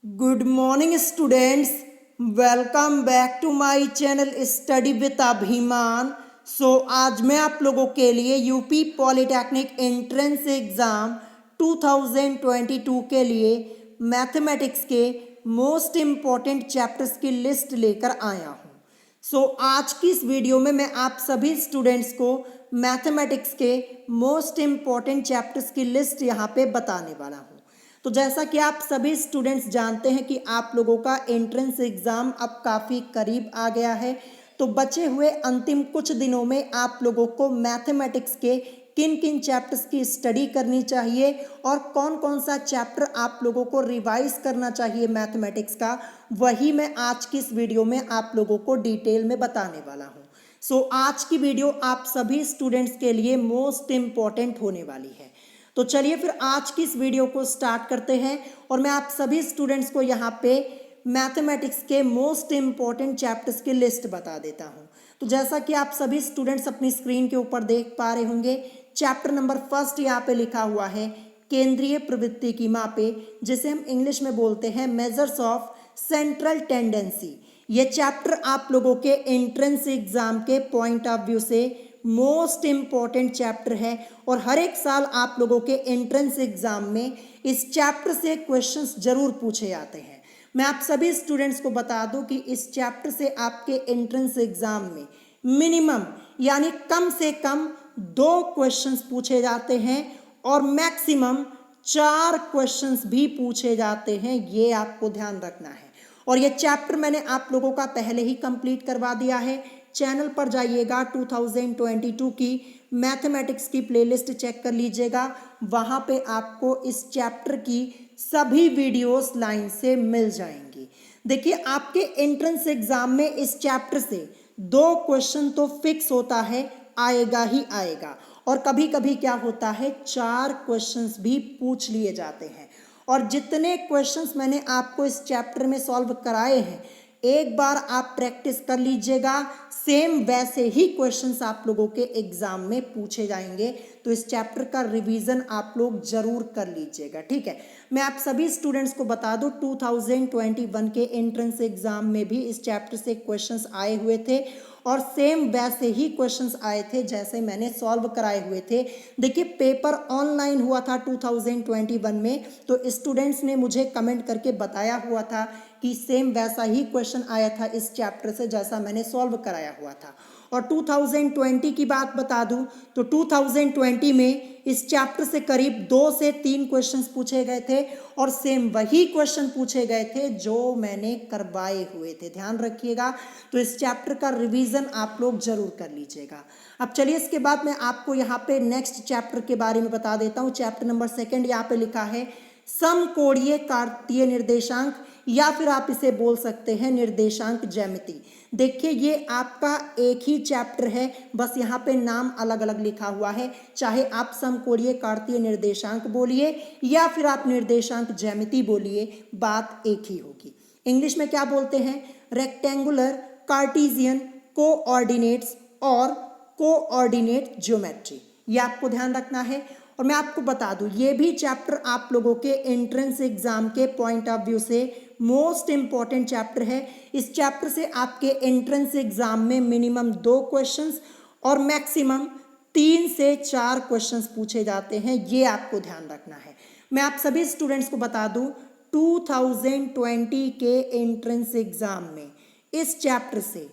Good morning students, welcome back to my channel study with Abhiman. आज मैं आप लोगों के लिए यूपी पॉलिटेक्निक एंट्रेंस एग्ज़ाम 2022 के लिए मैथमेटिक्स के मोस्ट इम्पॉर्टेंट चैप्टर्स की लिस्ट लेकर आया हूँ। आज की इस वीडियो में मैं आप सभी स्टूडेंट्स को मैथमेटिक्स के मोस्ट इम्पॉर्टेंट चैप्टर्स की लिस्ट यहाँ पे बताने वाला हूँ। तो जैसा कि आप सभी स्टूडेंट्स जानते हैं कि आप लोगों का एंट्रेंस एग्ज़ाम अब काफ़ी करीब आ गया है, तो बचे हुए अंतिम कुछ दिनों में आप लोगों को मैथमेटिक्स के किन किन चैप्टर्स की स्टडी करनी चाहिए और कौन कौन सा चैप्टर आप लोगों को रिवाइज करना चाहिए मैथमेटिक्स का, वही मैं आज की इस वीडियो में आप लोगों को डिटेल में बताने वाला हूँ। आज की वीडियो आप सभी स्टूडेंट्स के लिए मोस्ट इम्पॉर्टेंट होने वाली है। तो चलिए फिर आज की इस वीडियो को स्टार्ट करते हैं और मैं आप सभी स्टूडेंट्स को यहाँ पे मैथमेटिक्स के मोस्ट इम्पॉर्टेंट चैप्टर्स की लिस्ट बता देता हूँ। तो जैसा कि आप सभी स्टूडेंट्स अपनी स्क्रीन के ऊपर देख पा रहे होंगे, चैप्टर नंबर फर्स्ट यहाँ पे लिखा हुआ है केंद्रीय प्रवृत्ति की मापे, जिसे हम इंग्लिश में बोलते हैं मेजर्स ऑफ सेंट्रल टेंडेंसी। ये चैप्टर आप लोगों के एंट्रेंस एग्जाम के पॉइंट ऑफ व्यू से मोस्ट इम्पॉर्टेंट चैप्टर है और हर एक साल आप लोगों के एंट्रेंस एग्जाम में इस चैप्टर से क्वेश्चंस जरूर पूछे जाते हैं। मैं आप सभी स्टूडेंट्स को बता दूं कि इस चैप्टर से आपके एंट्रेंस एग्जाम में मिनिमम यानी कम से कम 2 क्वेश्चंस पूछे जाते हैं और मैक्सिमम 4 क्वेश्चंस भी पूछे जाते हैं, ये आपको ध्यान रखना है। और ये चैप्टर मैंने आप लोगों का पहले ही कंप्लीट करवा दिया है। चैनल पर जाइएगा, 2022 की मैथमेटिक्स की प्लेलिस्ट चेक कर लीजिएगा, वहाँ पे आपको इस चैप्टर की सभी वीडियोस लाइन से मिल जाएंगी। देखिए, आपके एंट्रेंस एग्जाम में इस चैप्टर से 2 क्वेश्चन तो फिक्स होता है, आएगा ही आएगा, और कभी कभी क्या होता है 4 क्वेश्चंस भी पूछ लिए जाते हैं। और जितने क्वेश्चंस मैंने आपको इस चैप्टर में सॉल्व कराए हैं, एक बार आप प्रैक्टिस कर लीजिएगा, सेम वैसे ही क्वेश्चंस आप लोगों के एग्जाम में पूछे जाएंगे। तो इस चैप्टर का रिवीजन आप लोग जरूर कर लीजिएगा, ठीक है। मैं आप सभी स्टूडेंट्स को बता दूं, 2021 के एंट्रेंस एग्जाम में भी इस चैप्टर से क्वेश्चंस आए हुए थे और सेम वैसे ही क्वेश्चंस आए थे जैसे मैंने सॉल्व कराए हुए थे। देखिए, पेपर ऑनलाइन हुआ था 2021 में, तो स्टूडेंट्स ने मुझे कमेंट करके बताया हुआ था कि सेम वैसा ही क्वेश्चन आया था इस चैप्टर से जैसा मैंने सॉल्व कराया हुआ था। और 2020 की बात बता दूं तो 2020 में इस चैप्टर से करीब 2 से 3 क्वेश्चंस पूछे गए थे और सेम वही क्वेश्चन पूछे गए थे जो मैंने करवाए हुए थे, ध्यान रखिएगा। तो इस चैप्टर का रिवीजन आप लोग जरूर कर लीजिएगा। अब चलिए, इसके बाद मैं आपको यहाँ पे नेक्स्ट चैप्टर के बारे में बता देता हूँ। चैप्टर नंबर 2 यहाँ पे लिखा है समकोणीय कार्तीय निर्देशांक, या फिर आप इसे बोल सकते हैं निर्देशांक ज्यामिति। देखिए, ये आपका एक ही चैप्टर है, बस यहाँ पे नाम अलग अलग लिखा हुआ है। चाहे आप समकोणीय कार्तीय निर्देशांक बोलिए या फिर आप निर्देशांक ज्यामिति बोलिए, बात एक ही होगी। इंग्लिश में क्या बोलते हैं? रेक्टेंगुलर कार्टेशियन कोऑर्डिनेट्स और कोऑर्डिनेट ज्योमेट्री, ये आपको ध्यान रखना है। और मैं आपको बता दूं, ये भी चैप्टर आप लोगों के एंट्रेंस एग्जाम के पॉइंट ऑफ व्यू से मोस्ट इंपॉर्टेंट चैप्टर है। इस चैप्टर से आपके एंट्रेंस एग्जाम में मिनिमम 2 क्वेश्चंस और मैक्सिमम 3 से 4 क्वेश्चंस पूछे जाते हैं, ये आपको ध्यान रखना है। मैं आप सभी स्टूडेंट्स को बता दूं, 2020 के एंट्रेंस एग्जाम में इस चैप्टर से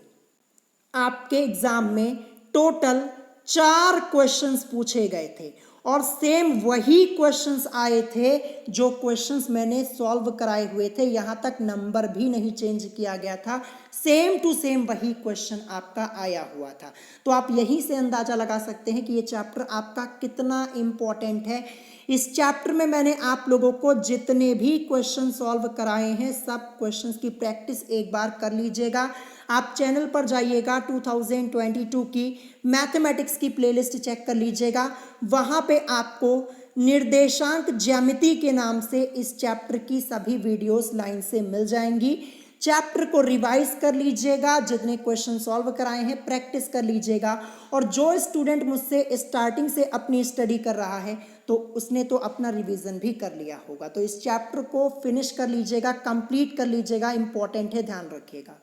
आपके एग्जाम में टोटल 4 क्वेश्चंस पूछे गए थे और सेम वही क्वेश्चंस आए थे जो क्वेश्चंस मैंने सॉल्व कराए हुए थे। यहाँ तक नंबर भी नहीं चेंज किया गया था, सेम टू सेम वही क्वेश्चन आपका आया हुआ था। तो आप यहीं से अंदाजा लगा सकते हैं कि ये चैप्टर आपका कितना इम्पोर्टेंट है। इस चैप्टर में मैंने आप लोगों को जितने भी क्वेश्चन सॉल्व कराए हैं, सब क्वेश्चंस की प्रैक्टिस एक बार कर लीजिएगा। आप चैनल पर जाइएगा, 2022 की मैथमेटिक्स की प्लेलिस्ट चेक कर लीजिएगा, वहाँ पे आपको निर्देशांक ज्यामिति के नाम से इस चैप्टर की सभी वीडियोस लाइन से मिल जाएंगी। चैप्टर को रिवाइज कर लीजिएगा, जितने क्वेश्चन सॉल्व कराए हैं प्रैक्टिस कर लीजिएगा। और जो स्टूडेंट मुझसे स्टार्टिंग से अपनी स्टडी कर रहा है, तो उसने तो अपना रिवीजन भी कर लिया होगा। तो इस चैप्टर को फिनिश कर लीजिएगा, कंप्लीट कर लीजिएगा, इंपॉर्टेंट है, ध्यान रखिएगा।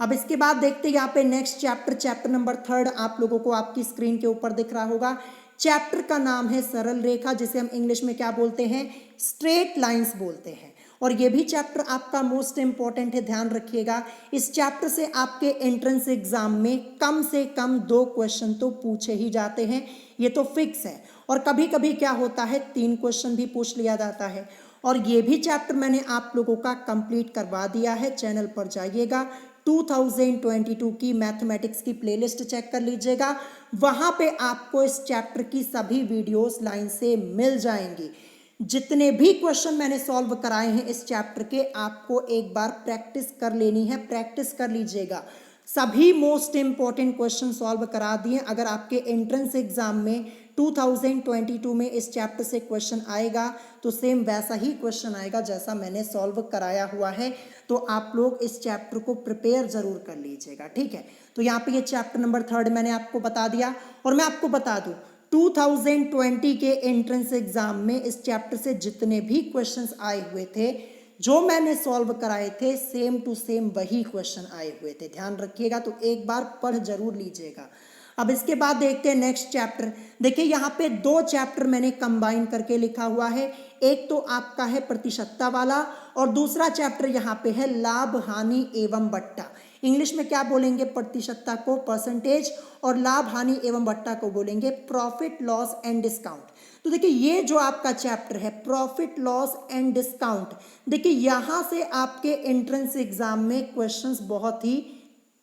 अब इसके बाद देखते हैं यहाँ पे नेक्स्ट चैप्टर, चैप्टर नंबर 3 आप लोगों को आपकी स्क्रीन के ऊपर दिख रहा होगा। चैप्टर का नाम है सरल रेखा, जिसे हम इंग्लिश में क्या बोलते हैं, स्ट्रेट लाइंस बोलते हैं। और ये भी चैप्टर आपका मोस्ट इंपॉर्टेंट है, ध्यान रखिएगा। इस चैप्टर से आपके एंट्रेंस एग्जाम में कम से कम 2 क्वेश्चन तो पूछे ही जाते हैं, ये तो फिक्स है। और कभी कभी क्या होता है 3 क्वेश्चन भी पूछ लिया जाता है। और ये भी चैप्टर मैंने आप लोगों का कंप्लीट करवा दिया है, चैनल पर जाइएगा, 2022 की मैथमेटिक्स की प्लेलिस्ट चेक कर लीजिएगा, वहां पे आपको इस चैप्टर की सभी वीडियोस लाइन से मिल जाएंगी। जितने भी क्वेश्चन मैंने सॉल्व कराए हैं इस चैप्टर के, आपको एक बार प्रैक्टिस कर लेनी है, प्रैक्टिस कर लीजिएगा। सभी मोस्ट इंपॉर्टेंट क्वेश्चन सॉल्व करा दिए। अगर आपके एंट्रेंस एग्जाम में 2022 में इस चैप्टर से क्वेश्चन आएगा तो सेम वैसा ही क्वेश्चन आएगा जैसा मैंने सॉल्व कराया हुआ है। तो आप लोग इस चैप्टर को प्रिपेयर जरूर कर लीजिएगा, ठीक है। तो यहाँ पे ये चैप्टर नंबर 3 मैंने आपको बता दिया। और मैं आपको बता दूं 2020 के एंट्रेंस एग्जाम में इस चैप्टर से जितने भी क्वेश्चंस आए हुए थे, जो मैंने सॉल्व कराए थे, सेम टू सेम वही क्वेश्चन आए हुए थे, ध्यान रखिएगा। तो एक बार पढ़ जरूर लीजिएगा। अब इसके बाद देखते हैं नेक्स्ट चैप्टर। देखिए यहाँ पे 2 चैप्टर मैंने कंबाइन करके लिखा हुआ है। एक तो आपका है प्रतिशतता वाला और दूसरा चैप्टर यहाँ पे है लाभ हानि एवं बट्टा। इंग्लिश में क्या बोलेंगे प्रतिशतता को, परसेंटेज, और लाभ हानि एवं बट्टा को बोलेंगे प्रॉफिट लॉस एंड डिस्काउंट। तो देखिए ये जो आपका चैप्टर है प्रॉफिट लॉस एंड डिस्काउंट, देखिए यहाँ से आपके एंट्रेंस एग्जाम में क्वेश्चंस बहुत ही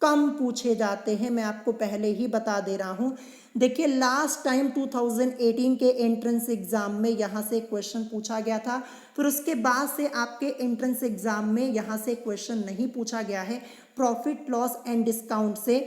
कम पूछे जाते हैं, मैं आपको पहले ही बता दे रहा हूँ। देखिए लास्ट टाइम 2018 के एंट्रेंस एग्जाम में यहाँ से क्वेश्चन पूछा गया था, फिर उसके बाद से आपके एंट्रेंस एग्जाम में यहाँ से क्वेश्चन नहीं पूछा गया है प्रॉफिट लॉस एंड डिस्काउंट से।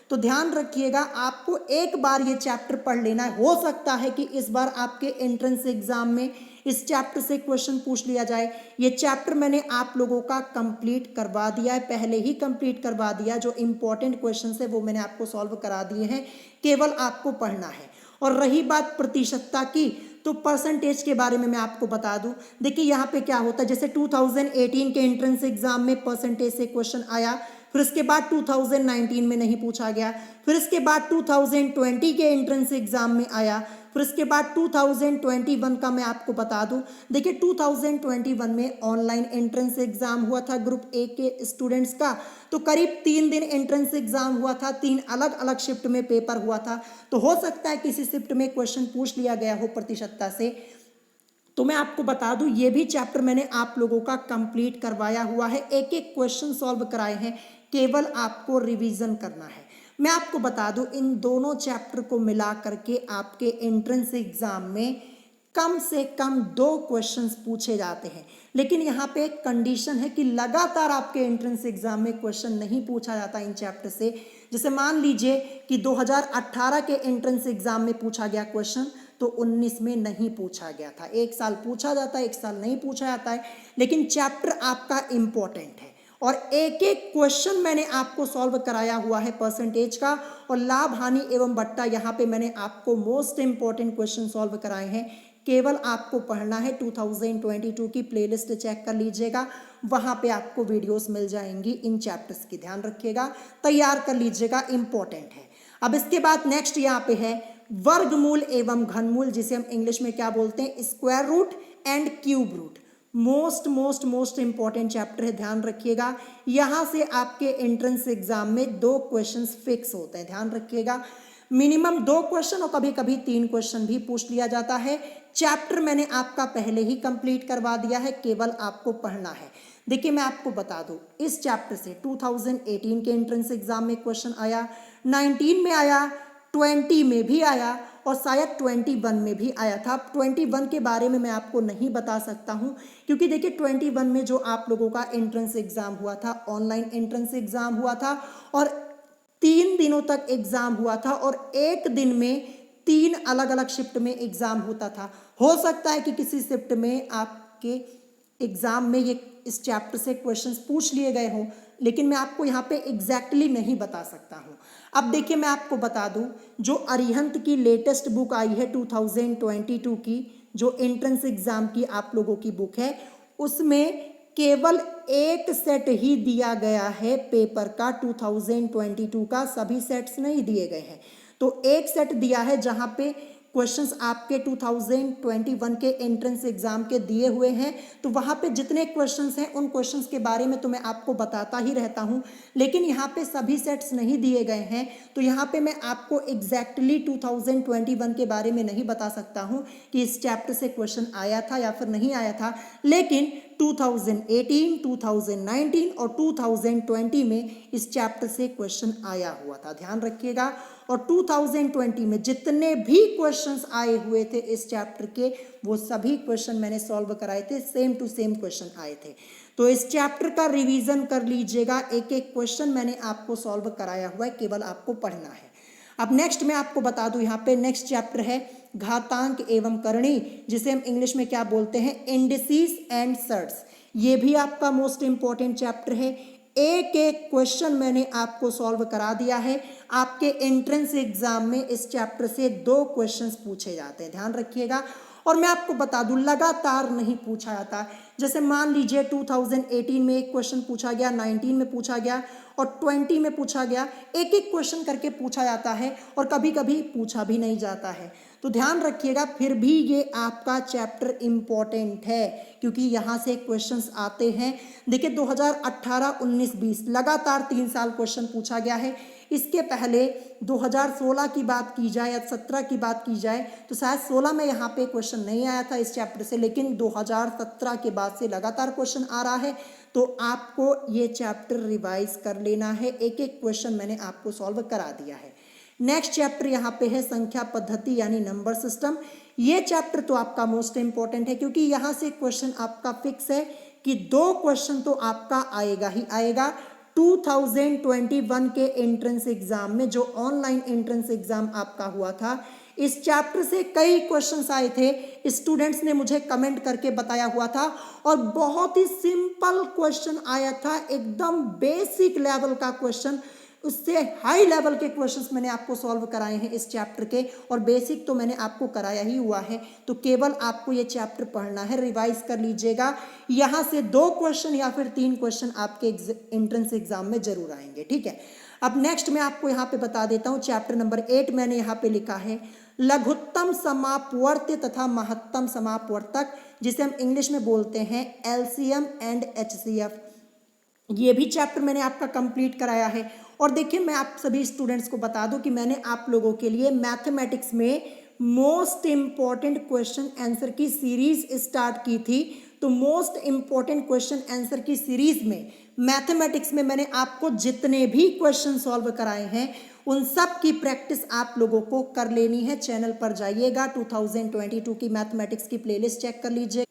तो ध्यान रखिएगा, आपको एक बार ये चैप्टर पढ़ लेना है। हो सकता है कि इस बार आपके एंट्रेंस एग्जाम में इस चैप्टर से क्वेश्चन पूछ लिया जाए। ये चैप्टर मैंने आप लोगों का कंप्लीट करवा दिया है, पहले ही कंप्लीट करवा दिया। जो इंपॉर्टेंट क्वेश्चन है वो मैंने आपको सॉल्व करा दिए हैं, केवल आपको पढ़ना है। और रही बात प्रतिशतता की, तो परसेंटेज के बारे में मैं आपको बता दूं। देखिए यहाँ पे क्या होता है, जैसे 2018 के एंट्रेंस एग्जाम में परसेंटेज से क्वेश्चन आया, फिर उसके बाद 2019 में नहीं पूछा गया, फिर इसके बाद 2020 के एंट्रेंस एग्जाम में आया, फिर उसके बाद 2021 का मैं आपको बता दूं। देखिए 2021 में ऑनलाइन एंट्रेंस एग्जाम हुआ था ग्रुप ए के स्टूडेंट्स का, तो करीब 3 दिन एंट्रेंस एग्जाम हुआ था, 3 अलग अलग शिफ्ट में पेपर हुआ था। तो हो सकता है किसी शिफ्ट में क्वेश्चन पूछ लिया गया हो प्रतिशतता से। तो मैं आपको बता दूं ये भी चैप्टर मैंने आप लोगों का कंप्लीट करवाया हुआ है, एक एक क्वेश्चन सॉल्व कराए हैं, केवल आपको रिवीजन करना है। मैं आपको बता दूं इन दोनों चैप्टर को मिला करके आपके एंट्रेंस एग्जाम में कम से कम 2 क्वेश्चंस पूछे जाते हैं। लेकिन यहाँ पे एक कंडीशन है कि लगातार आपके एंट्रेंस एग्जाम में क्वेश्चन नहीं पूछा जाता इन चैप्टर से। जैसे मान लीजिए कि 2018 के एंट्रेंस एग्जाम में पूछा गया क्वेश्चन, तो 19 में नहीं पूछा गया था। एक साल पूछा जाता है, एक साल नहीं पूछा जाता है, लेकिन चैप्टर आपका इंपॉर्टेंट है और एक एक क्वेश्चन मैंने आपको सॉल्व कराया हुआ है परसेंटेज का। और लाभ हानि एवं बट्टा यहाँ पे मैंने आपको मोस्ट इंपॉर्टेंट क्वेश्चन सॉल्व कराए हैं, केवल आपको पढ़ना है। 2022 की प्लेलिस्ट चेक कर लीजिएगा, वहाँ पे आपको वीडियोस मिल जाएंगी इन चैप्टर्स की, ध्यान रखिएगा, तैयार कर लीजिएगा, इंपॉर्टेंट है। अब इसके बाद नेक्स्ट यहाँ पे है वर्गमूल एवं घनमूल, जिसे हम इंग्लिश में क्या बोलते हैं, square root and cube root. Most important chapter है, ध्यान रखिएगा। यहाँ से आपके एंट्रेंस एग्जाम में 2 क्वेश्चंस फिक्स होते हैं, ध्यान रखिएगा। मिनिमम 2 क्वेश्चन और कभी कभी 3 क्वेश्चन भी पूछ लिया जाता है। चैप्टर मैंने आपका पहले ही कंप्लीट करवा दिया है, केवल आपको पढ़ना है। देखिए मैं आपको बता दूं इस चैप्टर से 2018 के एंट्रेंस एग्जाम में क्वेश्चन आया, 19 में आया, 20 में भी आया और शायद 21 में भी आया था। 21 के बारे में मैं आपको नहीं बता सकता हूं, क्योंकि देखिए 21 में जो आप लोगों का एंट्रेंस एग्जाम हुआ था, ऑनलाइन एंट्रेंस एग्जाम हुआ था और 3 दिनों तक एग्जाम हुआ था और एक दिन में 3 अलग अलग शिफ्ट में एग्जाम होता था। हो सकता है कि किसी शिफ्ट में आपके एग्जाम में ये इस चैप्टर से क्वेश्चंस पूछ लिए गए हों, लेकिन मैं आपको यहाँ पे एग्जैक्टली नहीं बता सकता हूँ। अब देखिए मैं आपको बता दूं, जो अरिहंत की लेटेस्ट बुक आई है 2022 की, जो एंट्रेंस एग्जाम की आप लोगों की बुक है उसमें केवल एक सेट ही दिया गया है पेपर का 2022 का, सभी सेट्स नहीं दिए गए हैं। तो एक सेट दिया है जहां पे क्वेश्चंस आपके 2021 के एंट्रेंस एग्जाम के दिए हुए हैं। तो वहाँ पे जितने क्वेश्चंस हैं उन क्वेश्चंस के बारे में तो मैं आपको बताता ही रहता हूँ, लेकिन यहाँ पे सभी सेट्स नहीं दिए गए हैं। तो यहाँ पे मैं आपको एग्जैक्टली 2021 के बारे में नहीं बता सकता हूँ कि इस चैप्टर से क्वेश्चन आया था या फिर नहीं आया था, लेकिन 2018, 2019 और 2020 में इस चैप्टर से क्वेश्चन आया हुआ था, ध्यान रखिएगा। और 2020 में जितने भी क्वेश्चंस आए हुए थे इस चैप्टर के, वो सभी क्वेश्चन मैंने सॉल्व कराए थे, सेम टू सेम क्वेश्चन आए थे। तो इस चैप्टर का रिवीजन कर लीजिएगा, एक एक क्वेश्चन मैंने आपको सॉल्व कराया हुआ है, केवल आपको पढ़ना है। अब नेक्स्ट मैं आपको बता दूं, यहाँ पे नेक्स्ट चैप्टर है घातांक एवं करणी, जिसे हम इंग्लिश में क्या बोलते हैं, इंडिसेस एंड सर्ट्स। ये भी आपका मोस्ट इंपॉर्टेंट चैप्टर है। एक एक क्वेश्चन मैंने आपको सॉल्व करा दिया है। आपके एंट्रेंस एग्जाम में इस चैप्टर से 2 क्वेश्चंस पूछे जाते हैं, ध्यान रखिएगा। और मैं आपको बता दूं लगातार नहीं पूछा जाता। जैसे मान लीजिए 2018 में एक क्वेश्चन पूछा गया, 19 में पूछा गया और 20 में पूछा गया, एक एक क्वेश्चन करके पूछा जाता है और कभी कभी पूछा भी नहीं जाता है। तो ध्यान रखिएगा, फिर भी ये आपका चैप्टर इम्पॉर्टेंट है क्योंकि यहाँ से क्वेश्चंस आते हैं। देखिए 2018, 19, 20 लगातार 3 साल क्वेश्चन पूछा गया है। इसके पहले 2016 की बात की जाए या 17 की बात की जाए तो शायद 16 में यहाँ पे क्वेश्चन नहीं आया था इस चैप्टर से, लेकिन 2017 के बाद से लगातार क्वेश्चन आ रहा है। तो आपको ये चैप्टर रिवाइज कर लेना है, एक एक क्वेश्चन मैंने आपको सॉल्व करा दिया है। नेक्स्ट चैप्टर यहाँ पे है संख्या पद्धति यानी नंबर सिस्टम। ये चैप्टर तो आपका मोस्ट इंपॉर्टेंट है क्योंकि यहाँ से क्वेश्चन आपका फिक्स है कि 2 क्वेश्चन तो आपका आएगा ही आएगा। 2021 के एंट्रेंस एग्जाम में, जो ऑनलाइन एंट्रेंस एग्जाम आपका हुआ था, इस चैप्टर से कई क्वेश्चंस आए थे। स्टूडेंट्स ने मुझे कमेंट करके बताया हुआ था और बहुत ही सिंपल क्वेश्चन आया था, एकदम बेसिक लेवल का क्वेश्चन। उससे हाई लेवल के क्वेश्चंस मैंने आपको सॉल्व कराए हैं इस चैप्टर के, और बेसिक तो मैंने आपको कराया ही हुआ है। तो केवल आपको ये चैप्टर पढ़ना है, रिवाइज कर लीजिएगा। यहाँ से 2 क्वेश्चन या फिर 3 क्वेश्चन आपके एंट्रेंस एग्जाम में जरूर आएंगे, ठीक है। अब नेक्स्ट मैं आपको यहाँ पे बता देता हूँ, चैप्टर नंबर 8 मैंने यहाँ पे लिखा है लघुत्तम समापवर्त्य तथा महत्तम समापवर्तक, जिसे हम इंग्लिश में बोलते हैं एलसीएम एंड एचसीएफ। ये भी चैप्टर मैंने आपका कंप्लीट कराया है। और देखिए मैं आप सभी स्टूडेंट्स को बता दूं कि मैंने आप लोगों के लिए मैथमेटिक्स में मोस्ट इंपॉर्टेंट क्वेश्चन आंसर की सीरीज स्टार्ट की थी। तो मोस्ट इंपॉर्टेंट क्वेश्चन आंसर की सीरीज में मैथमेटिक्स में मैंने आपको जितने भी क्वेश्चन सॉल्व कराए हैं उन सब की प्रैक्टिस आप लोगों को कर लेनी है। चैनल पर जाइएगा, 2022 की मैथमेटिक्स की प्लेलिस्ट चेक कर लीजिए।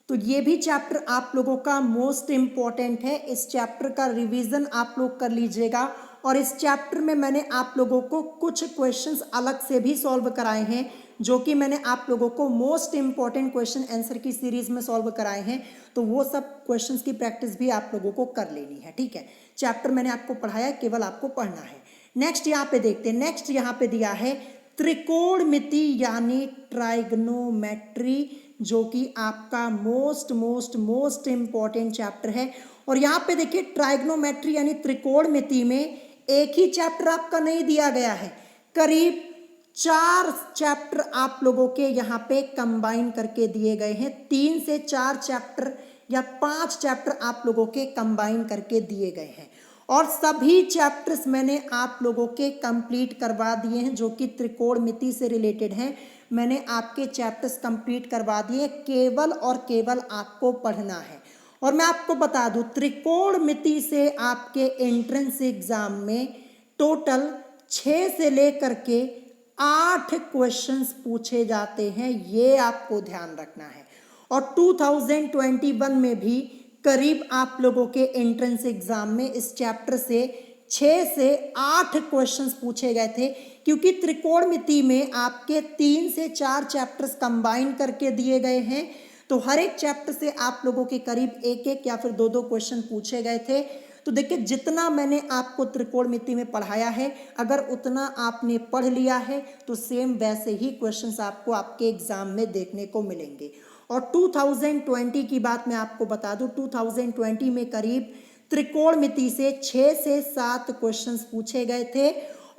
तो ये भी चैप्टर आप लोगों का मोस्ट इम्पॉर्टेंट है। इस चैप्टर का रिवीजन आप लोग कर लीजिएगा। और इस चैप्टर में मैंने आप लोगों को कुछ क्वेश्चंस अलग से भी सॉल्व कराए हैं, जो कि मैंने आप लोगों को मोस्ट इम्पॉर्टेंट क्वेश्चन आंसर की सीरीज में सॉल्व कराए हैं। तो वो सब क्वेश्चंस की प्रैक्टिस भी आप लोगों को कर लेनी है, ठीक है। चैप्टर मैंने आपको पढ़ाया, केवल आपको पढ़ना है। नेक्स्ट यहाँ पे देखते हैं, नेक्स्ट यहाँ पे दिया है त्रिकोणमिति यानी ट्राइग्नोमेट्री, जो कि आपका मोस्ट इंपॉर्टेंट चैप्टर है। और यहाँ पे देखिए ट्राइग्नोमेट्री यानी त्रिकोणमिति में एक ही चैप्टर आपका नहीं दिया गया है, करीब 4 चैप्टर आप लोगों के यहाँ पे कंबाइन करके दिए गए हैं। 3 से 4 चैप्टर या 5 चैप्टर आप लोगों के कंबाइन करके दिए गए हैं। और सभी चैप्टर्स मैंने आप लोगों के कंप्लीट करवा दिए हैं जो कि त्रिकोणमिति से रिलेटेड हैं। मैंने आपके चैप्टर्स कंप्लीट करवा दिए, केवल और केवल आपको पढ़ना है। और मैं आपको बता दूं त्रिकोणमिति से आपके एंट्रेंस एग्जाम में टोटल 6 से लेकर के 8 क्वेश्चंस पूछे जाते हैं, ये आपको ध्यान रखना है। और 2021 में भी करीब आप लोगों के एंट्रेंस एग्जाम में इस चैप्टर से 6 से 8 क्वेश्चंस पूछे गए थे, क्योंकि त्रिकोणमिति में आपके 3 से 4 चैप्टर्स कंबाइन करके दिए गए हैं। तो हर एक चैप्टर से आप लोगों के करीब 1-1 या फिर 2-2 क्वेश्चन पूछे गए थे। तो देखिए जितना मैंने आपको त्रिकोणमिति में पढ़ाया है, अगर उतना आपने पढ़ लिया है तो सेम वैसे ही क्वेश्चंस आपको आपके एग्जाम में देखने को मिलेंगे। और 2020 की बात मैं आपको बता दूं, 2020 में करीब त्रिकोणमिति से 6 से 7 क्वेश्चंस पूछे गए थे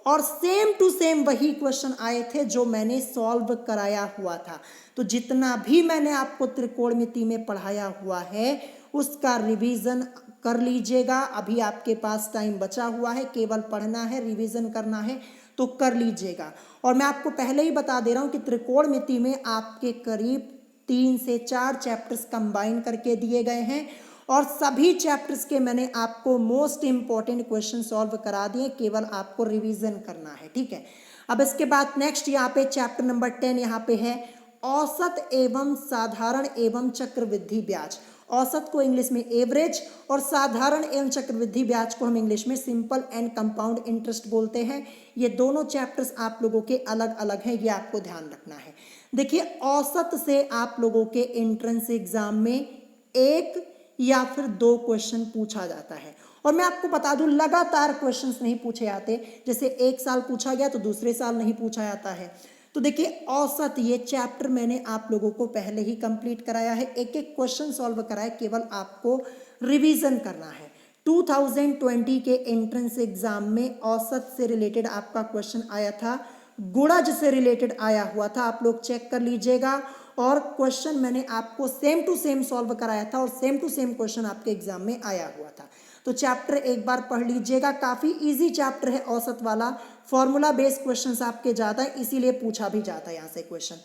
और सेम टू सेम वही क्वेश्चन आए थे जो मैंने सॉल्व कराया हुआ था। तो जितना भी मैंने आपको त्रिकोणमिति में पढ़ाया हुआ है उसका रिवीजन कर लीजिएगा। अभी आपके पास टाइम बचा हुआ है, केवल पढ़ना है, रिवीजन करना है तो कर लीजिएगा। और मैं आपको पहले ही बता दे रहा हूं कि त्रिकोणमिति में आपके करीब 3 से 4 चैप्टर्स कंबाइन करके दिए गए हैं और सभी चैप्टर्स के मैंने आपको मोस्ट इंपॉर्टेंट क्वेश्चन सॉल्व करा दिए, केवल आपको रिवीजन करना है, ठीक है। अब इसके बाद नेक्स्ट यहाँ पे चैप्टर नंबर 10 यहाँ पे है औसत एवं साधारण एवं चक्रवृद्धि ब्याज। औसत को इंग्लिश में एवरेज और साधारण एवं चक्रवृद्धि ब्याज को हम इंग्लिश में सिंपल एंड कंपाउंड इंटरेस्ट बोलते हैं। ये दोनों चैप्टर्स आप लोगों के अलग अलग हैं, ये आपको ध्यान रखना है। देखिए औसत से आप लोगों के एंट्रेंस एग्जाम में 1 या फिर 2 क्वेश्चन पूछा जाता है और मैं आपको बता दूं लगातार क्वेश्चंस नहीं पूछे जाते, जैसे एक साल पूछा गया तो दूसरे साल नहीं पूछा जाता है। तो देखिए औसत ये चैप्टर मैंने आप लोगों को पहले ही कंप्लीट कराया है, एक एक क्वेश्चन सॉल्व कराया, केवल आपको रिवीजन करना है। 2020 के एंट्रेंस एग्जाम में औसत से रिलेटेड आपका क्वेश्चन आया था, गुणज से रिलेटेड आया हुआ था, आप लोग चेक कर लीजिएगा। और क्वेश्चन मैंने आपको सेम टू सेम सॉल्व कराया था और सेम टू सेम क्वेश्चन आपके एग्जाम में आया हुआ था। तो चैप्टर एक बार पढ़ लीजिएगा, काफ़ी इजी चैप्टर है औसत वाला, फॉर्मूला बेस्ड क्वेश्चंस आपके ज़्यादा है, इसीलिए पूछा भी जाता है यहाँ से क्वेश्चन।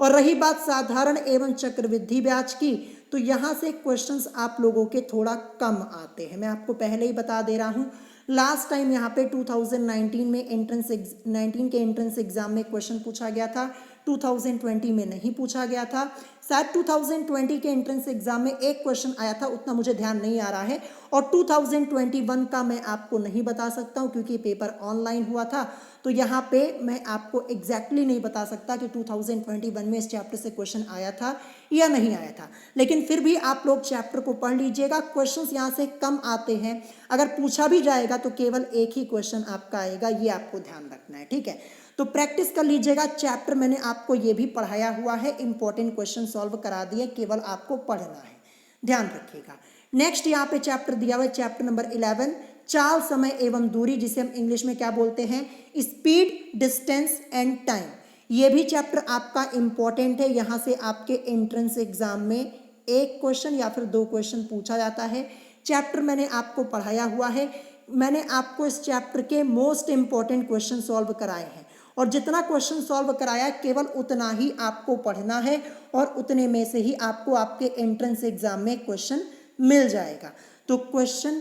और रही बात साधारण एवं चक्रवृद्धि ब्याज की, तो यहाँ से क्वेश्चंस आप लोगों के थोड़ा कम आते हैं, मैं आपको पहले ही बता दे रहा हूँ। लास्ट टाइम यहाँ पे 2019 में के एंट्रेंस एग्जाम में क्वेश्चन पूछा गया था, 2020 में नहीं पूछा गया था। शायद 2020 के एंट्रेंस एग्जाम में एक क्वेश्चन आया था, उतना मुझे ध्यान नहीं आ रहा है। और 2021 का मैं आपको नहीं बता सकता हूँ क्योंकि पेपर ऑनलाइन हुआ था, तो यहाँ पे मैं आपको एग्जैक्टली नहीं बता सकता कि 2021 में इस चैप्टर से क्वेश्चन आया था या नहीं आया था। लेकिन फिर भी आप लोग चैप्टर को पढ़ लीजिएगा, क्वेश्चंस यहाँ से कम आते हैं, अगर पूछा भी जाएगा तो केवल एक ही क्वेश्चन आपका आएगा, ये आपको ध्यान रखना है, ठीक है। तो प्रैक्टिस कर लीजिएगा, चैप्टर मैंने आपको ये भी पढ़ाया हुआ है, इंपॉर्टेंट क्वेश्चन सॉल्व करा दिए, केवल आपको पढ़ना है, ध्यान रखिएगा। नेक्स्ट यहाँ पे चैप्टर दिया हुआ है, चैप्टर नंबर 11 चाल, समय एवं दूरी, जिसे हम इंग्लिश में क्या बोलते हैं, स्पीड, डिस्टेंस एंड टाइम। ये भी चैप्टर आपका इंपॉर्टेंट है, यहाँ से आपके एंट्रेंस एग्जाम में 1 क्वेश्चन या फिर 2 क्वेश्चन पूछा जाता है। चैप्टर मैंने आपको पढ़ाया हुआ है, मैंने आपको इस चैप्टर के मोस्ट इंपॉर्टेंट क्वेश्चन सॉल्व कराए हैं और जितना क्वेश्चन सॉल्व कराया केवल उतना ही आपको पढ़ना है और उतने में से ही आपको आपके एंट्रेंस एग्जाम में क्वेश्चन मिल जाएगा। तो क्वेश्चन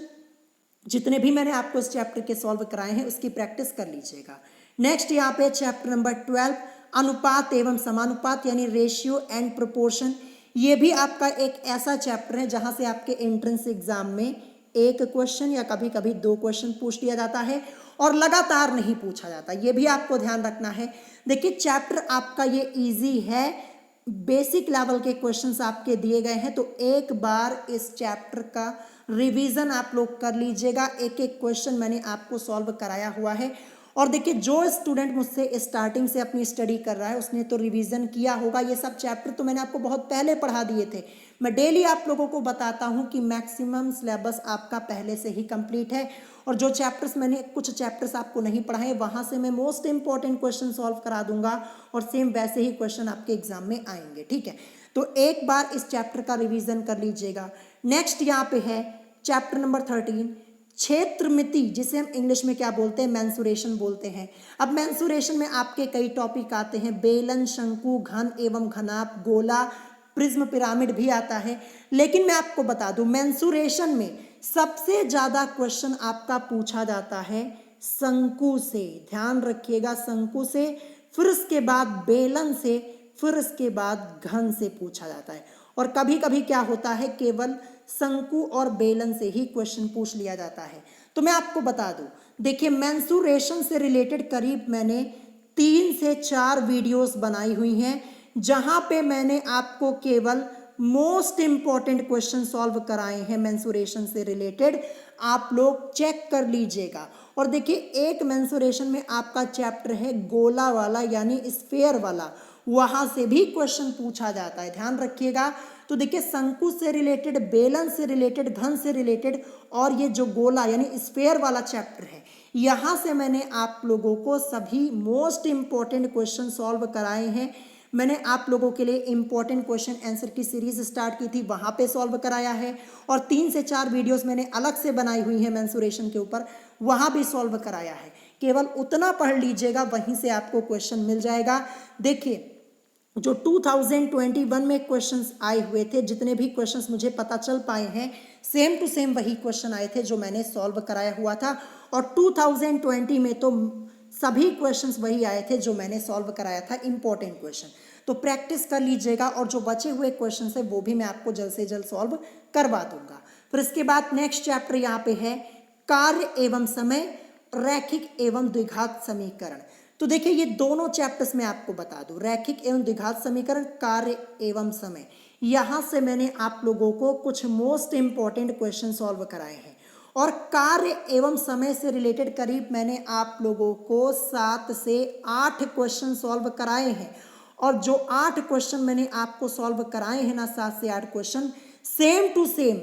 जितने भी मैंने आपको इस चैप्टर के सॉल्व कराए हैं उसकी प्रैक्टिस कर लीजिएगा। नेक्स्ट यहाँ पे चैप्टर नंबर 12 अनुपात एवं समानुपात यानी रेशियो एंड प्रोपोर्शन। ये भी आपका एक ऐसा चैप्टर है जहाँ से आपके एंट्रेंस एग्जाम में 1 क्वेश्चन या कभी कभी 2 क्वेश्चन पूछ लिया जाता है और लगातार नहीं पूछा जाता, ये भी आपको ध्यान रखना है। देखिए चैप्टर आपका ये इजी है, बेसिक लेवल के क्वेश्चंस आपके दिए गए हैं, तो एक बार इस चैप्टर का रिवीजन आप लोग कर लीजिएगा, एक एक क्वेश्चन मैंने आपको सॉल्व कराया हुआ है। और देखिए जो स्टूडेंट मुझसे स्टार्टिंग से अपनी स्टडी कर रहा है उसने तो रिवीजन किया होगा, ये सब चैप्टर तो मैंने आपको बहुत पहले पढ़ा दिए थे। मैं डेली आप लोगों को बताता हूं कि मैक्सिमम सिलेबस आपका पहले से ही कंप्लीट है और जो चैप्टर्स मैंने कुछ चैप्टर्स आपको नहीं पढ़ाए वहां से मैं मोस्ट इंपॉर्टेंट क्वेश्चन सॉल्व करा दूंगा और सेम वैसे ही क्वेश्चन आपके एग्जाम में आएंगे, ठीक है। तो एक बार इस चैप्टर का रिवीजन कर लीजिएगा। नेक्स्ट यहाँ पे है चैप्टर नंबर 13 क्षेत्रमिति, जिसे हम इंग्लिश में क्या बोलते हैं, मेंसुरेशन बोलते हैं। अब मेंसुरेशन में आपके कई टॉपिक आते हैं, बेलन, शंकु, घन एवं घनाभ, गोला, प्रिज्म, पिरामिड भी आता है। लेकिन मैं आपको बता दूं मेंसुरेशन में सबसे ज्यादा क्वेश्चन आपका पूछा जाता है शंकु से, ध्यान रखिएगा, शंकु से, फिर उसके बाद बेलन से, फिर उसके बाद घन से पूछा जाता है। और कभी कभी क्या होता है केवल शंकु और बेलन से ही क्वेश्चन पूछ लिया जाता है। तो मैं आपको बता दूं, देखिए मेंसुरेशन से रिलेटेड करीब मैंने 3 से 4 वीडियोस बनाई हुई हैं जहां पे मैंने आपको केवल मोस्ट इंपॉर्टेंट क्वेश्चन सॉल्व कराए हैं मेंसुरेशन से रिलेटेड, आप लोग चेक कर लीजिएगा। और देखिए एक मेंसुरेशन में आपका चैप्टर है गोला वाला यानी स्फेयर वाला, वहां से भी क्वेश्चन पूछा जाता है, ध्यान रखिएगा। तो देखिए शंकु से रिलेटेड, बेलन से रिलेटेड, घन से रिलेटेड और ये जो गोला यानी स्फेयर वाला चैप्टर है, यहाँ से मैंने आप लोगों को सभी मोस्ट इंपॉर्टेंट क्वेश्चन सॉल्व कराए हैं। मैंने आप लोगों के लिए इंपॉर्टेंट क्वेश्चन आंसर की सीरीज स्टार्ट की थी, वहाँ पे सॉल्व कराया है। और 3 से 4 वीडियोस मैंने अलग से बनाई हुई है मेंसुरेशन के ऊपर, वहाँ भी सॉल्व कराया है। केवल उतना पढ़ लीजिएगा, वहीं से आपको क्वेश्चन मिल जाएगा। देखिए जो 2021 में क्वेश्चंस आए हुए थे, जितने भी क्वेश्चंस मुझे पता चल पाए हैं, सेम टू सेम वही क्वेश्चन आए थे जो मैंने सॉल्व कराया हुआ था। और 2020 में तो सभी क्वेश्चंस वही आए थे जो मैंने सॉल्व कराया था, इंपॉर्टेंट क्वेश्चन। तो प्रैक्टिस कर लीजिएगा और जो बचे हुए क्वेश्चन है वो भी मैं आपको जल्द से जल्द सॉल्व करवा दूंगा। फिर इसके बाद नेक्स्ट चैप्टर यहाँ पे है कार्य एवं समय, रैखिक एवं द्विघात समीकरण। तो देखिए ये दोनों चैप्टर्स में आपको बता दूं, रैखिक एवं द्विघात समीकरण, कार्य एवं समय, यहाँ से मैंने आप लोगों को कुछ मोस्ट इंपॉर्टेंट क्वेश्चन सॉल्व कराए हैं। और कार्य एवं समय से रिलेटेड करीब मैंने आप लोगों को 7 से 8 क्वेश्चन सॉल्व कराए हैं। और जो 8 क्वेश्चन मैंने आपको सॉल्व कराए हैं ना, 7 से 8 क्वेश्चन सेम टू सेम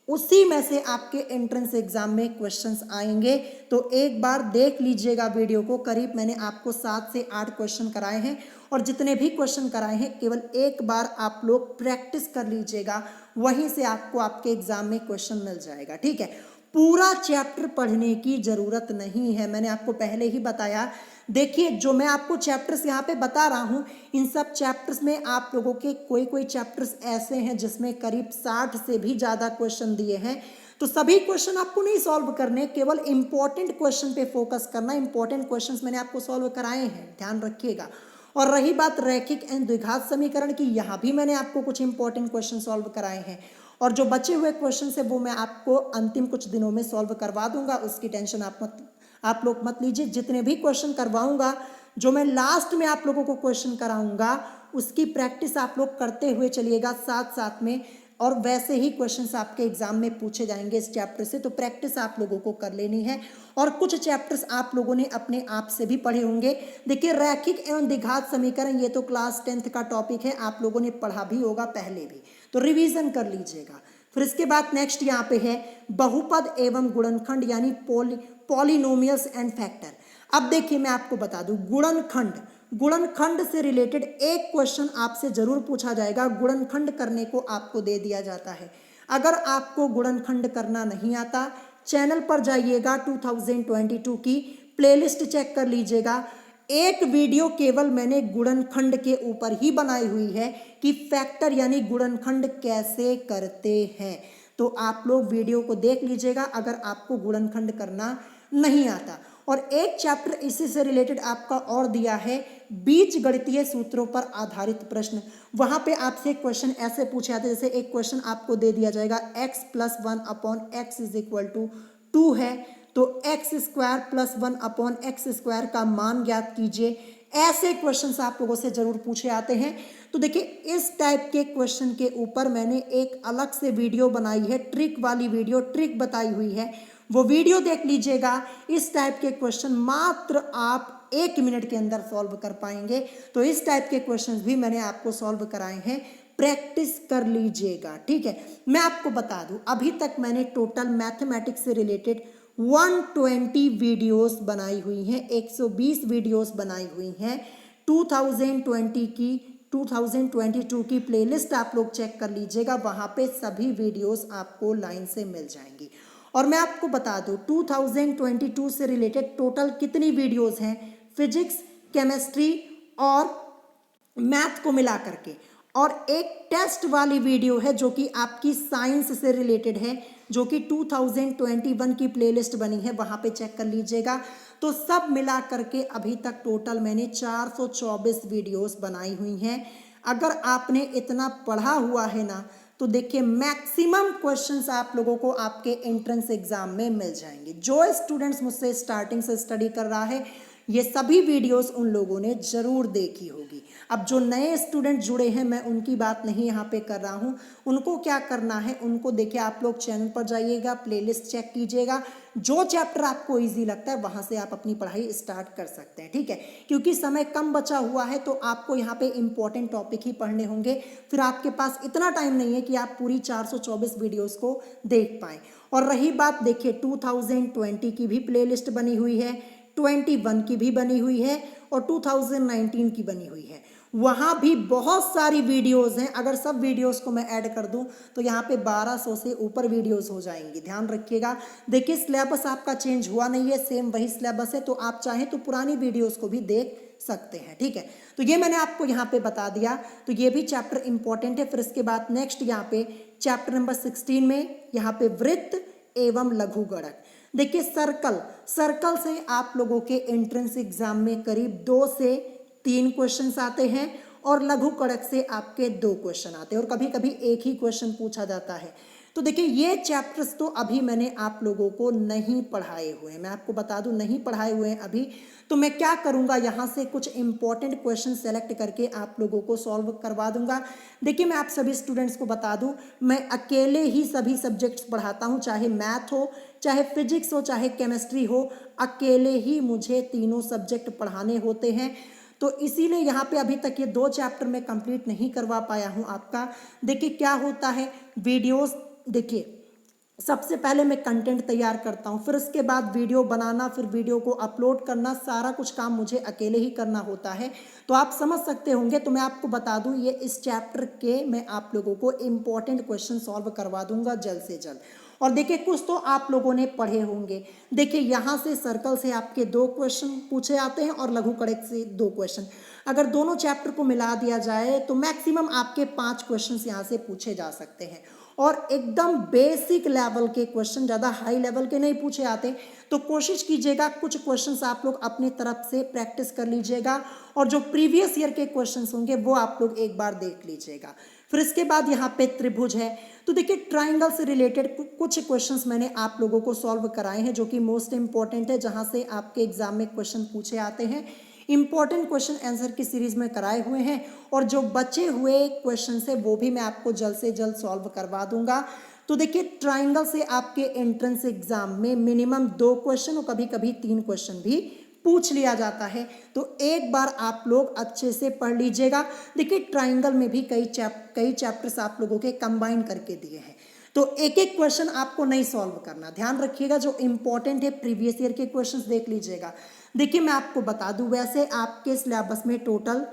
उसी में से आपके एंट्रेंस एग्जाम में क्वेश्चंस आएंगे। तो एक बार देख लीजिएगा वीडियो को, करीब मैंने आपको 7 से 8 क्वेश्चन कराए हैं। और जितने भी क्वेश्चन कराए हैं केवल एक बार आप लोग प्रैक्टिस कर लीजिएगा, वहीं से आपको आपके एग्जाम में क्वेश्चन मिल जाएगा, ठीक है। पूरा चैप्टर पढ़ने की जरूरत नहीं है, मैंने आपको पहले ही बताया। देखिए जो मैं आपको चैप्टर्स यहाँ पे बता रहा हूँ, इन सब चैप्टर्स में आप लोगों के कोई चैप्टर्स ऐसे हैं जिसमें करीब 60 से भी ज़्यादा क्वेश्चन दिए हैं। तो सभी क्वेश्चन आपको नहीं सॉल्व करने, केवल इंपॉर्टेंट क्वेश्चन पे फोकस करना। इंपॉर्टेंट क्वेश्चंस मैंने आपको सॉल्व कराए हैं, ध्यान रखिएगा। और रही बात रैखिक एंड द्विघात समीकरण की, यहाँ भी मैंने आपको कुछ इंपॉर्टेंट क्वेश्चन सॉल्व कराए हैं। और जो बचे हुए क्वेश्चन है वो मैं आपको अंतिम कुछ दिनों में सॉल्व करवा दूंगा, उसकी टेंशन आप लोग मत लीजिए। जितने भी क्वेश्चन करवाऊंगा, जो मैं लास्ट में आप लोगों को क्वेश्चन कराऊंगा, उसकी प्रैक्टिस आप लोग करते हुए चलिएगा साथ साथ में। और वैसे ही क्वेश्चंस आपके एग्जाम में पूछे जाएंगे इस चैप्टर से, तो प्रैक्टिस आप लोगों को कर लेनी है। और कुछ चैप्टर्स आप लोगों ने अपने आप से भी पढ़े होंगे। देखिए रैखिक एवं द्विघात समीकरण, ये तो क्लास 10th का टॉपिक है, आप लोगों ने पढ़ा भी होगा पहले भी, तो रिवीजन कर लीजिएगा। फिर इसके बाद नेक्स्ट यहाँ पे है बहुपद एवं गुणनखंड यानी पॉलिनोमियल्स एंड फैक्टर। अब देखिए मैं आपको बता दूं, गुणनखंड से रिलेटेड एक क्वेश्चन आपसे जरूर पूछा जाएगा। गुणनखंड करने को आपको दे दिया जाता है। अगर आपको गुणनखंड करना नहीं आता, चैनल पर जाइएगा, 2022 की प्लेलिस्ट चेक कर लीजिएगा। एक वीडियो केवल मैंने गुणनखंड के ऊपर ही बनाई हुई है कि फैक्टर यानी गुणनखंड कैसे करते हैं। तो आप लोग वीडियो को देख लीजिएगा अगर आपको गुणनखंड करना नहीं आता। और एक चैप्टर इसी से रिलेटेड आपका और दिया है, बीजगणितीय सूत्रों पर आधारित प्रश्न। वहां पे आपसे क्वेश्चन ऐसे पूछे जाते हैं, जैसे एक क्वेश्चन आपको दे दिया जाएगा x + 1/x = 2 है, तो x² + 1/x² का मान ज्ञात कीजिए। ऐसे क्वेश्चंस आप लोगों से जरूर पूछे आते हैं। तो देखिए इस टाइप के क्वेश्चन के ऊपर मैंने एक अलग से वीडियो बनाई है, ट्रिक वाली वीडियो, ट्रिक बताई हुई है, वो वीडियो देख लीजिएगा। इस टाइप के क्वेश्चन मात्र आप 1 मिनट के अंदर सॉल्व कर पाएंगे। तो इस टाइप के क्वेश्चंस भी मैंने आपको सॉल्व कराए हैं, प्रैक्टिस कर लीजिएगा, ठीक है। मैं आपको बता दूं, अभी तक मैंने टोटल मैथमेटिक्स से रिलेटेड 120 वीडियोस बनाई हुई हैं, 120 वीडियोस बनाई हुई हैं। 2022 की प्लेलिस्ट आप लोग चेक कर लीजिएगा, वहाँ पे सभी वीडियोस आपको लाइन से मिल जाएंगी। और मैं आपको बता दूं 2022 से रिलेटेड टोटल कितनी वीडियोस हैं, फिजिक्स, केमिस्ट्री और मैथ को मिला करके। और एक टेस्ट वाली वीडियो है जो कि आपकी साइंस से रिलेटेड है, जो कि 2021 की प्लेलिस्ट बनी है, वहाँ पे चेक कर लीजिएगा। तो सब मिला करके अभी तक टोटल मैंने 424 वीडियोस बनाई हुई हैं। अगर आपने इतना पढ़ा हुआ है ना, तो देखिए मैक्सिमम क्वेश्चंस आप लोगों को आपके एंट्रेंस एग्जाम में मिल जाएंगे। जो स्टूडेंट्स मुझसे स्टार्टिंग से स्टडी कर रहा है, ये सभी वीडियोस उन लोगों ने जरूर देखी होगी। अब जो नए स्टूडेंट जुड़े हैं मैं उनकी बात नहीं यहाँ पे कर रहा हूँ, उनको क्या करना है, उनको देखिए आप लोग चैनल पर जाइएगा, प्लेलिस्ट चेक कीजिएगा, जो चैप्टर आपको इजी लगता है वहाँ से आप अपनी पढ़ाई स्टार्ट कर सकते हैं, ठीक है। क्योंकि समय कम बचा हुआ है तो आपको यहाँ पे इंपॉर्टेंट टॉपिक ही पढ़ने होंगे, फिर आपके पास इतना टाइम नहीं है कि आप पूरी 424 वीडियोस को देख पाएँ। और रही बात देखिए 2020 की भी प्लेलिस्ट बनी हुई है, 21 की भी बनी हुई है और 2019 की बनी हुई है, वहाँ भी बहुत सारी वीडियोस हैं। अगर सब वीडियोस को मैं ऐड कर दूं तो यहाँ पे 1200 से ऊपर वीडियोस हो जाएंगी, ध्यान रखिएगा। देखिए सिलेबस आपका चेंज हुआ नहीं है, सेम वही सिलेबस है, तो आप चाहें तो पुरानी वीडियोस को भी देख सकते हैं, ठीक है। तो ये मैंने आपको यहाँ पे बता दिया, तो ये भी चैप्टर इंपॉर्टेंट है। फिर इसके बाद नेक्स्ट यहाँ पे चैप्टर नंबर 16 में यहाँ पे वृत्त एवं लघु गणक। देखिए सर्कल से आप लोगों के एंट्रेंस एग्जाम में करीब 2 से 3 क्वेश्चंस आते हैं और लघु कड़क से आपके 2 क्वेश्चन आते हैं और कभी कभी एक ही क्वेश्चन पूछा जाता है। तो देखिए ये चैप्टर्स तो अभी मैंने आप लोगों को नहीं पढ़ाए हुए हैं, मैं आपको बता दूं नहीं पढ़ाए हुए हैं अभी। तो मैं क्या करूंगा, यहाँ से कुछ इंपॉर्टेंट क्वेश्चन सेलेक्ट करके आप लोगों को सॉल्व करवा दूंगा। देखिए मैं आप सभी स्टूडेंट्स को बता दूं, मैं अकेले ही सभी सब्जेक्ट्स पढ़ाता हूँ, चाहे मैथ हो, चाहे फिजिक्स हो, चाहे केमिस्ट्री हो, अकेले ही मुझे तीनों सब्जेक्ट पढ़ाने होते हैं। तो इसीलिए यहाँ पे अभी तक ये 2 चैप्टर मैं कंप्लीट नहीं करवा पाया हूँ आपका। देखिए क्या होता है, वीडियोस देखिए सबसे पहले मैं कंटेंट तैयार करता हूँ, फिर उसके बाद वीडियो बनाना, फिर वीडियो को अपलोड करना, सारा कुछ काम मुझे अकेले ही करना होता है। तो आप समझ सकते होंगे, तो मैं आपको बता दूँ ये इस चैप्टर के मैं आप लोगों को इम्पॉर्टेंट क्वेश्चन सॉल्व करवा दूंगा जल्द से जल्द। और देखिए कुछ तो आप लोगों ने पढ़े होंगे, देखिए यहाँ से सर्कल से आपके 2 क्वेश्चन पूछे आते हैं और लघु कड़क से 2 क्वेश्चन। अगर दोनों चैप्टर को मिला दिया जाए तो मैक्सिमम आपके 5 क्वेश्चन यहाँ से पूछे जा सकते हैं और एकदम बेसिक लेवल के क्वेश्चन, ज़्यादा हाई लेवल के नहीं पूछे आते। तो कोशिश कीजिएगा कुछ क्वेश्चंस आप लोग अपनी तरफ से प्रैक्टिस कर लीजिएगा और जो प्रीवियस ईयर के क्वेश्चंस होंगे वो आप लोग एक बार देख लीजिएगा। फिर इसके बाद यहाँ पे त्रिभुज है, तो देखिए ट्राइंगल से रिलेटेड कुछ क्वेश्चंस मैंने आप लोगों को सॉल्व कराए हैं जो कि मोस्ट इंपॉर्टेंट है, जहाँ से आपके एग्जाम में क्वेश्चन पूछे आते हैं। इंपॉर्टेंट क्वेश्चन आंसर की सीरीज में कराए हुए हैं और जो बचे हुए क्वेश्चन है वो भी मैं आपको जल्द से जल्द सॉल्व करवा दूंगा। तो देखिए ट्राइंगल से आपके एंट्रेंस एग्जाम में मिनिमम 2 क्वेश्चन और कभी कभी 3 क्वेश्चन भी पूछ लिया जाता है, तो एक बार आप लोग अच्छे से पढ़ लीजिएगा। देखिए ट्राइंगल में भी कई चैप्टर्स आप लोगों के कंबाइन करके दिए हैं, तो एक एक क्वेश्चन आपको नहीं सॉल्व करना, ध्यान रखिएगा। जो इंपॉर्टेंट है प्रीवियस ईयर के क्वेश्चंस देख लीजिएगा। देखिए मैं आपको बता दूं, वैसे आपके सिलेबस में टोटल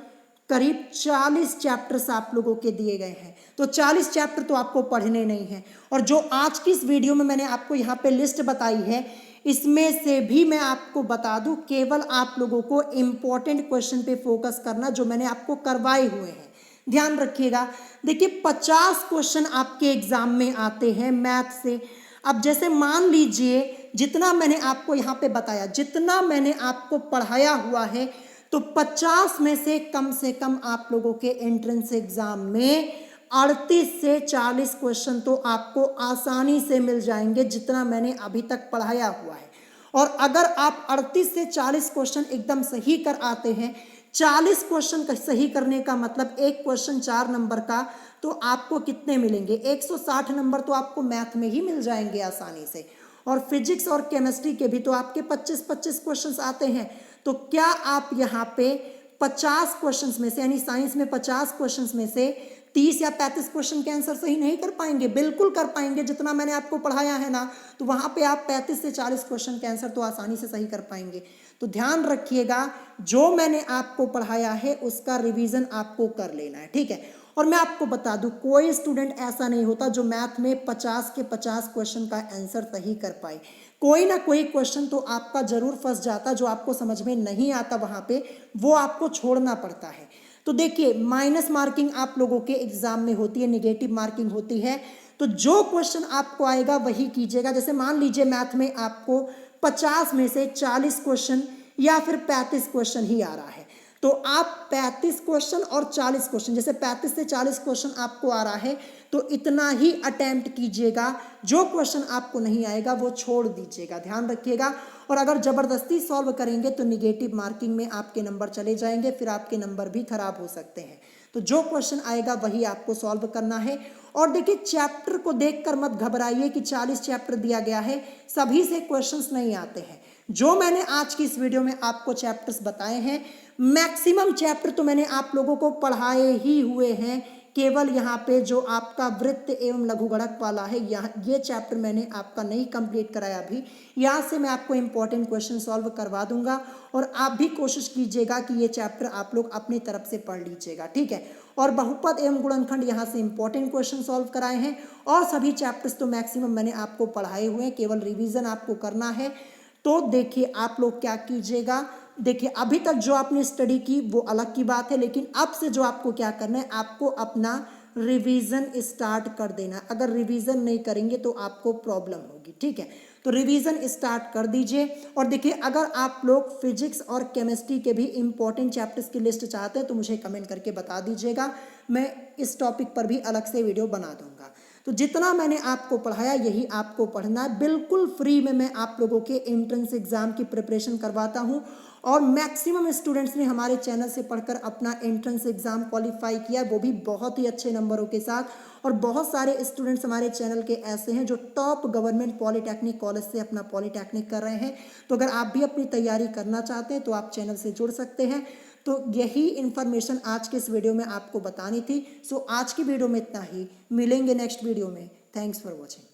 करीब 40 चैप्टर्स आप लोगों के दिए गए हैं, तो 40 चैप्टर तो आपको पढ़ने नहीं है। और जो आज की इस वीडियो में मैंने आपको यहाँ पे लिस्ट बताई है, इसमें से भी मैं आपको बता दूं केवल आप लोगों को इम्पॉर्टेंट क्वेश्चन पे फोकस करना जो मैंने आपको करवाए हुए हैं, ध्यान रखिएगा। देखिए 50 क्वेश्चन आपके एग्जाम में आते हैं मैथ से। अब जैसे मान लीजिए जितना मैंने आपको यहाँ पे बताया, जितना मैंने आपको पढ़ाया हुआ है, तो 50 में से कम आप लोगों के एंट्रेंस एग्जाम में 38 से 40 क्वेश्चन तो आपको आसानी से मिल जाएंगे जितना मैंने अभी तक पढ़ाया हुआ है। और अगर आप 38 से 40 क्वेश्चन एकदम सही कर आते हैं, 40 क्वेश्चन सही करने का मतलब एक क्वेश्चन 4 नंबर का, तो आपको कितने मिलेंगे, 160 नंबर तो आपको मैथ में ही मिल जाएंगे आसानी से। और फिजिक्स और केमिस्ट्री के भी तो आपके 25-25 क्वेश्चंस आते हैं। तो क्या आप यहाँ पे 50 क्वेश्चंस में से, यानी साइंस में 50 क्वेश्चंस में से 30 या 35 क्वेश्चन के आंसर सही नहीं कर पाएंगे? बिल्कुल कर पाएंगे, जितना मैंने आपको पढ़ाया है ना, तो वहाँ पे आप 35 से 40 क्वेश्चन के आंसर तो आसानी से सही कर पाएंगे। तो ध्यान रखिएगा, जो मैंने आपको पढ़ाया है उसका रिवीजन आपको कर लेना है, ठीक है। और मैं आपको बता दूं, कोई स्टूडेंट ऐसा नहीं होता जो मैथ में 50 के 50 क्वेश्चन का आंसर सही कर पाए। कोई ना कोई क्वेश्चन तो आपका जरूर फंस जाता, जो आपको समझ में नहीं आता, वहाँ पे वो आपको छोड़ना पड़ता है। तो देखिए माइनस मार्किंग आप लोगों के एग्जाम में होती है, निगेटिव मार्किंग होती है। तो जो क्वेश्चन आपको आएगा वही कीजिएगा। जैसे मान लीजिए मैथ में आपको 50 में से 40 क्वेश्चन या फिर 35 क्वेश्चन ही आ रहा है, तो आप 35 क्वेश्चन और 40 क्वेश्चन, जैसे 35 से 40 क्वेश्चन आपको आ रहा है तो इतना ही अटेम्प्ट कीजिएगा। जो क्वेश्चन आपको नहीं आएगा वो छोड़ दीजिएगा, ध्यान रखिएगा। और अगर ज़बरदस्ती सॉल्व करेंगे तो निगेटिव मार्किंग में आपके नंबर चले जाएंगे, फिर आपके नंबर भी खराब हो सकते हैं। तो जो क्वेश्चन आएगा वही आपको सॉल्व करना है। और देखिए, चैप्टर को देखकर मत घबराइए कि 40 चैप्टर दिया गया है, सभी से क्वेश्चंस नहीं आते हैं। जो मैंने आज की इस वीडियो में आपको चैप्टर्स बताए हैं, मैक्सिमम चैप्टर तो मैंने आप लोगों को पढ़ाए ही हुए हैं। केवल यहाँ पे जो आपका वृत्त एवं लघु गणक वाला है, यहाँ ये चैप्टर मैंने आपका नहीं कंप्लीट कराया अभी। यहाँ से मैं आपको इंपॉर्टेंट क्वेश्चन सॉल्व करवा दूंगा और आप भी कोशिश कीजिएगा कि ये चैप्टर आप लोग अपनी तरफ से पढ़ लीजिएगा, ठीक है। और बहुपद एवं गुणनखंड यहाँ से इंपॉर्टेंट क्वेश्चन सॉल्व कराए हैं और सभी चैप्टर्स तो मैक्सिमम मैंने आपको पढ़ाए हुए हैं, केवल रिविजन आपको करना है। तो देखिए, आप लोग क्या कीजिएगा, देखिए अभी तक जो आपने स्टडी की वो अलग की बात है, लेकिन अब से जो आपको क्या करना है, आपको अपना रिवीजन स्टार्ट कर देना। अगर रिवीजन नहीं करेंगे तो आपको प्रॉब्लम होगी, ठीक है। तो रिवीजन स्टार्ट कर दीजिए। और देखिए, अगर आप लोग फिजिक्स और केमिस्ट्री के भी इंपॉर्टेंट चैप्टर्स की लिस्ट चाहते हैं तो मुझे कमेंट करके बता दीजिएगा, मैं इस टॉपिक पर भी अलग से वीडियो बना दूंगा। तो जितना मैंने आपको पढ़ाया यही आपको पढ़ना है, बिल्कुल फ्री में मैं आप लोगों के एंट्रेंस एग्जाम की प्रिपरेशन करवाता हूं। और मैक्सिमम स्टूडेंट्स ने हमारे चैनल से पढ़कर अपना एंट्रेंस एग्जाम क्वालिफाई किया, वो भी बहुत ही अच्छे नंबरों के साथ। और बहुत सारे स्टूडेंट्स हमारे चैनल के ऐसे हैं जो टॉप गवर्नमेंट पॉलिटेक्निक कॉलेज से अपना पॉलिटेक्निक कर रहे हैं। तो अगर आप भी अपनी तैयारी करना चाहते हैं तो आप चैनल से जुड़ सकते हैं। तो यही इन्फॉर्मेशन आज के इस वीडियो में आपको बतानी थी। सो आज की वीडियो में इतना ही, मिलेंगे नेक्स्ट वीडियो में। Thanks for watching.